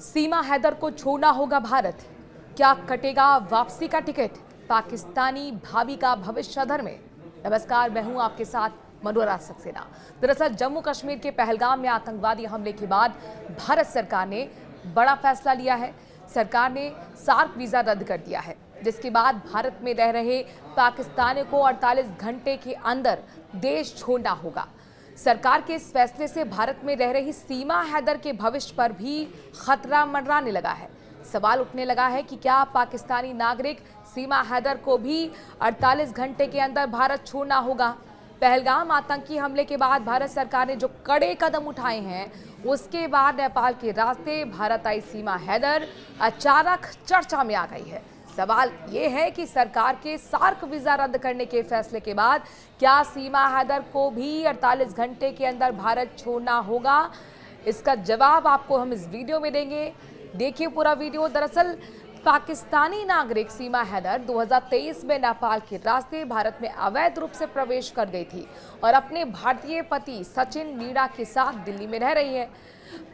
सीमा हैदर को छोड़ना होगा भारत। क्या कटेगा वापसी का टिकट? पाकिस्तानी भाभी का भविष्य अधर में। नमस्कार, मैं हूं आपके साथ मनोरा सक्सेना। दरअसल जम्मू कश्मीर के पहलगाम में आतंकवादी हमले के बाद भारत सरकार ने बड़ा फैसला लिया है। सरकार ने सार्क वीजा रद्द कर दिया है, जिसके बाद भारत में रह रहे पाकिस्तानियों को 48 घंटे के अंदर देश छोड़ना होगा। सरकार के इस फैसले से भारत में रह रही सीमा हैदर के भविष्य पर भी खतरा मंडराने लगा है। सवाल उठने लगा है कि क्या पाकिस्तानी नागरिक सीमा हैदर को भी 48 घंटे के अंदर भारत छोड़ना होगा। पहलगाम आतंकी हमले के बाद भारत सरकार ने जो कड़े कदम उठाए हैं, उसके बाद नेपाल के रास्ते भारत आई सीमा हैदर अचानक चर्चा में आ गई है। सवाल ये है कि सरकार के सार्क वीजा रद्द करने के फैसले के बाद क्या सीमा हैदर को भी 48 घंटे के अंदर भारत छोड़ना होगा? इसका जवाब आपको हम इस वीडियो में देंगे। देखिए पूरा वीडियो। दरअसल पाकिस्तानी नागरिक सीमा हैदर 2023 में नेपाल के रास्ते भारत में अवैध रूप से प्रवेश कर गई थी और अपने भारतीय पति सचिन मीणा के साथ दिल्ली में रह रही है।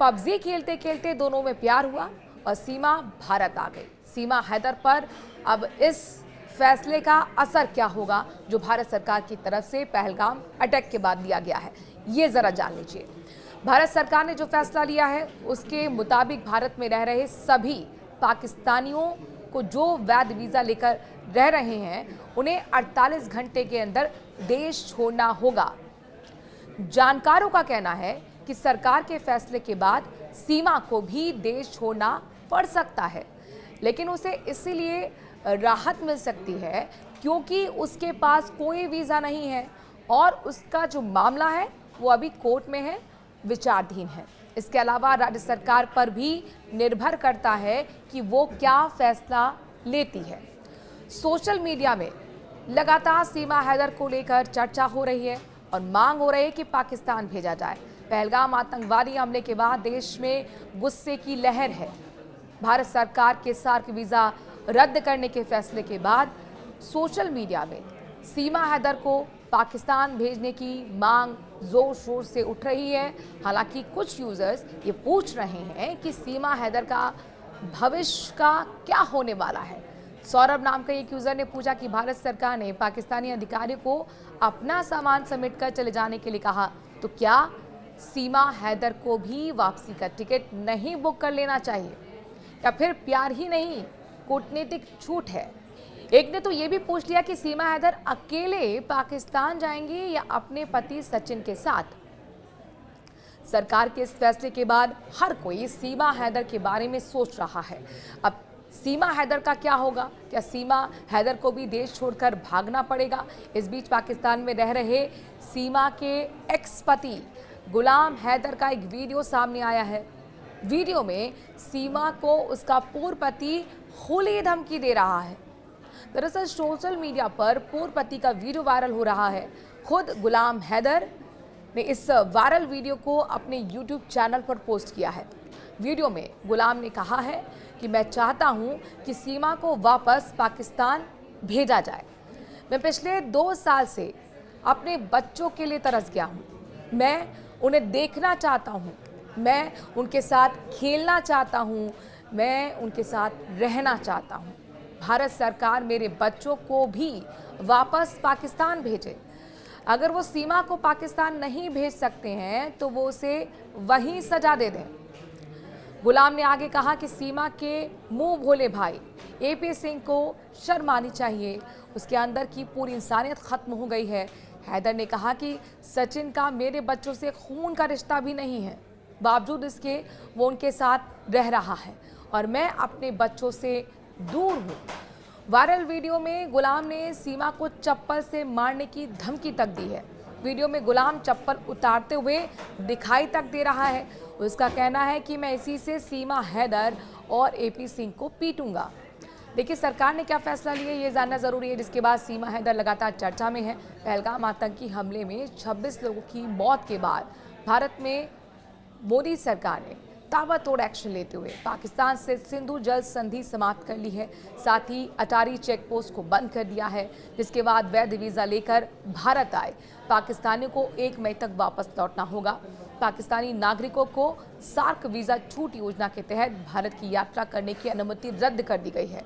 पबजी खेलते खेलते दोनों में प्यार हुआ और सीमा भारत आ गई। सीमा हैदर पर अब इस फैसले का असर क्या होगा जो भारत सरकार की तरफ से पहलगाम अटैक के बाद लिया गया है, ये जरा जान लीजिए। भारत सरकार ने जो फैसला लिया है उसके मुताबिक भारत में रह रहे सभी पाकिस्तानियों को जो वैध वीजा लेकर रह रहे हैं, उन्हें 48 घंटे के अंदर देश छोड़ना होगा। जानकारों का कहना है कि सरकार के फैसले के बाद सीमा को भी देश छोड़ना पड़ सकता है, लेकिन उसे इसीलिए राहत मिल सकती है क्योंकि उसके पास कोई वीज़ा नहीं है और उसका जो मामला है वो अभी कोर्ट में है, विचाराधीन है। इसके अलावा राज्य सरकार पर भी निर्भर करता है कि वो क्या फैसला लेती है। सोशल मीडिया में लगातार सीमा हैदर को लेकर चर्चा हो रही है और मांग हो रही है कि पाकिस्तान भेजा जाए। पहलगाम आतंकवादी हमले के बाद देश में गुस्से की लहर है। भारत सरकार के सार्क वीज़ा रद्द करने के फैसले के बाद सोशल मीडिया में सीमा हैदर को पाकिस्तान भेजने की मांग जोर शोर से उठ रही है। हालांकि कुछ यूजर्स ये पूछ रहे हैं कि सीमा हैदर का भविष्य का क्या होने वाला है। सौरभ नाम का एक यूजर ने पूछा कि भारत सरकार ने पाकिस्तानी अधिकारियों को अपना सामान समेट कर चले जाने के लिए कहा, तो क्या सीमा हैदर को भी वापसी का टिकट नहीं बुक कर लेना चाहिए या फिर प्यार ही नहीं, कूटनीतिक छूट है? एक ने तो ये भी पूछ लिया कि सीमा हैदर अकेले पाकिस्तान जाएंगी या अपने पति सचिन के साथ। सरकार के इस फैसले के बाद हर कोई सीमा हैदर के बारे में सोच रहा है। अब सीमा हैदर का क्या होगा? क्या सीमा हैदर को भी देश छोड़कर भागना पड़ेगा? इस बीच पाकिस्तान में रह रहे सीमा के एक्स पति गुलाम हैदर का एक वीडियो सामने आया है। वीडियो में सीमा को उसका पूर्व पति खुली धमकी दे रहा है। दरअसल सोशल मीडिया पर पूर्व पति का वीडियो वायरल हो रहा है। खुद गुलाम हैदर ने इस वायरल वीडियो को अपने यूट्यूब चैनल पर पोस्ट किया है। वीडियो में गुलाम ने कहा है कि मैं चाहता हूं कि सीमा को वापस पाकिस्तान भेजा जाए। मैं पिछले 2 साल से अपने बच्चों के लिए तरस गया हूं। मैं उन्हें देखना चाहता हूं, मैं उनके साथ खेलना चाहता हूं, मैं उनके साथ रहना चाहता हूं। भारत सरकार मेरे बच्चों को भी वापस पाकिस्तान भेजे। अगर वो सीमा को पाकिस्तान नहीं भेज सकते हैं तो वो उसे वहीं सजा दे दें। गुलाम ने आगे कहा कि सीमा के मुंह भोले भाई एपी सिंह को शर्म आनी चाहिए, उसके अंदर की पूरी इंसानियत खत्म हो गई है। हैदर ने कहा कि सचिन का मेरे बच्चों से खून का रिश्ता भी नहीं है, बावजूद इसके वो उनके साथ रह रहा है और मैं अपने बच्चों से दूर हूँ। वायरल वीडियो में गुलाम ने सीमा को चप्पल से मारने की धमकी तक दी है। वीडियो में गुलाम चप्पल उतारते हुए दिखाई तक दे रहा है। उसका कहना है कि मैं इसी से सीमा हैदर और एपी सिंह को पीटूंगा। देखिए सरकार ने क्या फैसला लिया ये जानना जरूरी है, जिसके बाद सीमा हैदर लगातार चर्चा में है। पहलगाम आतंकी हमले में 26 लोगों की मौत के बाद भारत में मोदी सरकार ने ताबड़तोड़ एक्शन लेते हुए पाकिस्तान से सिंधु जल संधि समाप्त कर ली है। साथ ही अटारी चेक पोस्ट को बंद कर दिया है, जिसके बाद वैध वीजा लेकर भारत आए पाकिस्तानियों को 1 मई तक वापस लौटना होगा। पाकिस्तानी नागरिकों को सार्क वीज़ा छूट योजना के तहत भारत की यात्रा करने की अनुमति रद्द कर दी गई है,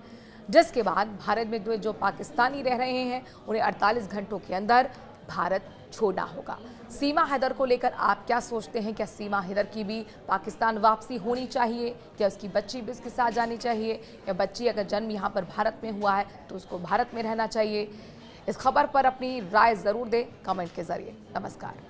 जिसके बाद भारत में जो पाकिस्तानी रह रहे हैं उन्हें 48 घंटों के अंदर भारत छोड़ना होगा। सीमा हैदर को लेकर आप क्या सोचते हैं? क्या सीमा हैदर की भी पाकिस्तान वापसी होनी चाहिए? क्या उसकी बच्ची भी उसके साथ जानी चाहिए? या बच्ची अगर जन्म यहाँ पर भारत में हुआ है तो उसको भारत में रहना चाहिए? इस खबर पर अपनी राय ज़रूर दें कमेंट के जरिए। नमस्कार।